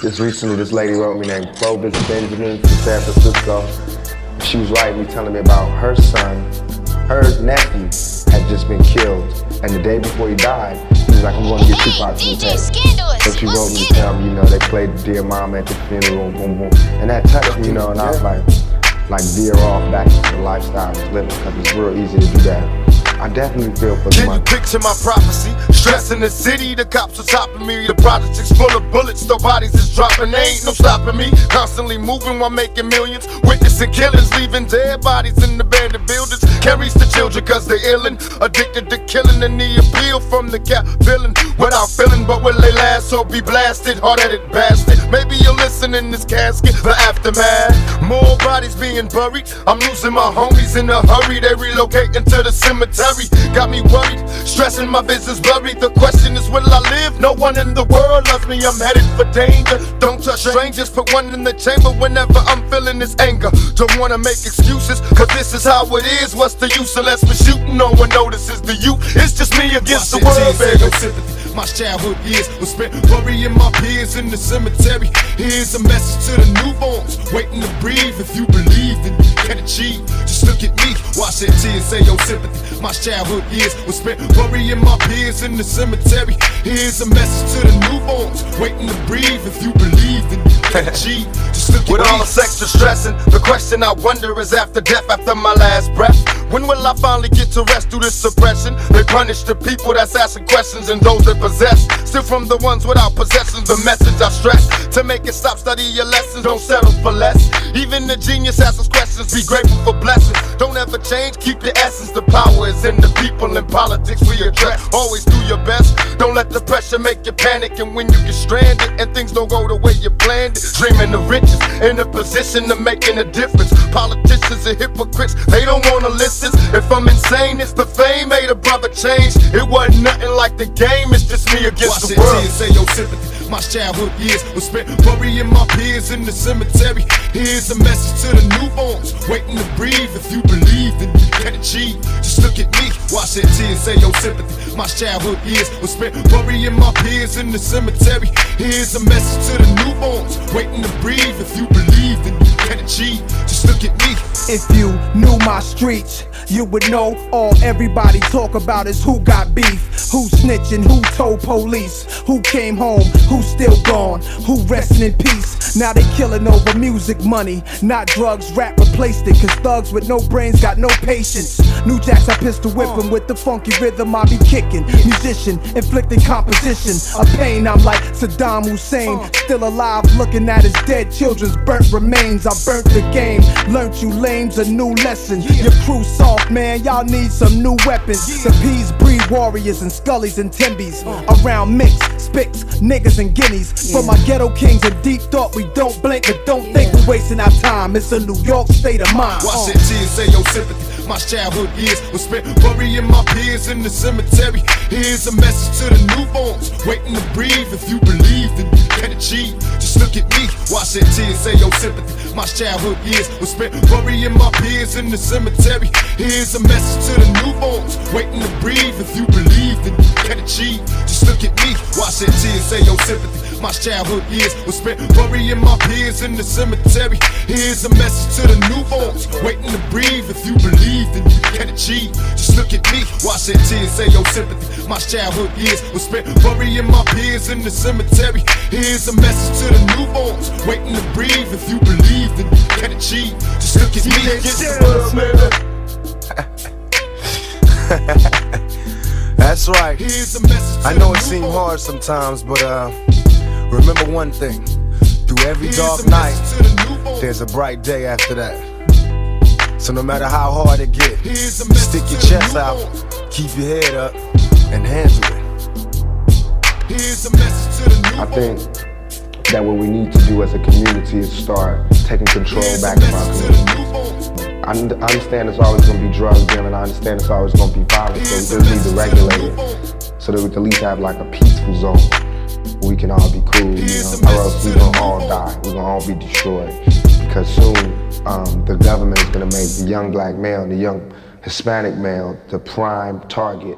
Just recently, this lady wrote me named Clovis Benjamin from San Francisco. She was writing me, telling me about her son, her nephew had just been killed. And the day before he died, he was like, I'm going to get Tupac from DJ Skandalous. So she wrote me to tell me, they played Dear Mama at the funeral, boom, boom. And that touched me, and I was like veer off back into the lifestyle I was living, because it's real easy to do that. I definitely feel for the Can money. you picture my prophecy? Stress in the city, the cops are topping me. The projects full of bullets, no bodies is dropping. There ain't no stopping me. Constantly moving while making millions. Witnessing killings, leaving dead bodies in abandoned buildings. Carries the children cause they illin'. Addicted to killing and the appeal from the cap villain. Without feeling, but will they last? So be blasted, hard-headed bastard. Maybe you'll listen in this casket, the aftermath. More bodies being buried. I'm losing my homies in a hurry. They relocating to the cemetery. Got me worried, stressing my business blurry. The question is, will I live? No one in the world loves me, I'm headed for danger. Don't touch strangers, put one in the chamber whenever I'm feeling this anger. Don't wanna make excuses, cause this is how it is. What's the use unless we're shooting? No one notices the youth. It's just me against the world, baby. My childhood years was spent burying my peers in the cemetery. Here's a message to the newborns, waiting to breathe. If you believe, then you can achieve. Just look at me, watch that tears, say your sympathy. My childhood years was spent burying my peers in the cemetery. Here's a message to the newborns, waiting to breathe. If you believe, then you can achieve. Just look at With me. all this extra stressing, the question I wonder is after death, after my last breath, when will I finally get to rest through this suppression? They punish the people that's asking questions and those that possess. Still from the ones without possessions, the message I stress. To make it stop, study your lessons, don't settle for less. Even the genius asks us questions, be grateful for blessings. Don't ever change, keep your essence. The power is in the people, in politics we address. Always do your best, don't let the pressure make you panic. And when you get stranded and things don't go the way you planned it, dreaming of riches, in a position of making a difference. Politicians are hypocrites, they don't wanna listen. If I'm insane, it's the fame made a brother change. It wasn't nothing like the game, it's just me against the world. Say your sympathy. My childhood years was spent burying my peers in the cemetery. Here's a message to the newborns, waiting to breathe. If you believe, then you can achieve. Just look at me, watch that tears, say your sympathy. My childhood years was spent burying my peers in the cemetery. Here's a message to the newborns, waiting to breathe. If you believe, then you can achieve. Just look at me. If you knew my streets, you would know all everybody talk about is who got beef, who snitching, who told police, who came home, who's still gone, who resting in peace. Now they killing over music money, not drugs. Rap replaced it, cause thugs with no brains got no patience. New Jacks I pistol whipping with the funky rhythm I be kicking. Musician, inflicting composition of pain. I'm like Saddam Hussein, still alive looking at his dead children's burnt remains. I burnt the game, learned you lames a new lesson. Your crew soft, man, y'all need some new weapons. The P's breed warriors and Scullies and Timbies. Around mix, spicks, niggas and guineas. For my ghetto kings in deep thought, we don't blink but don't think we're wasting our time. It's a New York state of mind. Watch that tears, say your sympathy. My childhood years was spent burying my peers in the cemetery. Here's a message to the newborns, waiting to breathe. If you believe, then you can achieve. Just look at me, watch that tears, say your sympathy. My childhood years was spent burying my peers in the cemetery. Here's a message to the newborns, waiting to breathe. If you believe, then you can achieve. Just look at me, watch that tears, say your sympathy. My childhood years was spent burying my peers in the cemetery. Here's a message to the newborns, waiting to breathe. If you believe, then you can achieve. Just look at me, watch that tears, say your sympathy. My childhood years was spent burying my peers in the cemetery. Here's a message to the newborns, waiting to breathe. If you believe, then you can achieve. Just look at me against the world, man. That's right. I know it seems hard sometimes, but remember one thing. Through every dark night, there's a bright day after that. So no matter how hard it gets, stick your chest out, keep your head up, and handle it. I think that what we need to do as a community is start taking control back of our community. I understand it's always going to be drug dealing, I understand it's always going to be violent, so we just need to regulate it so that we can at least have like a peaceful zone where we can all be cool, or else we're going to all die, we're going to all be destroyed. Because soon the government is going to make the young black male and the young Hispanic male the prime target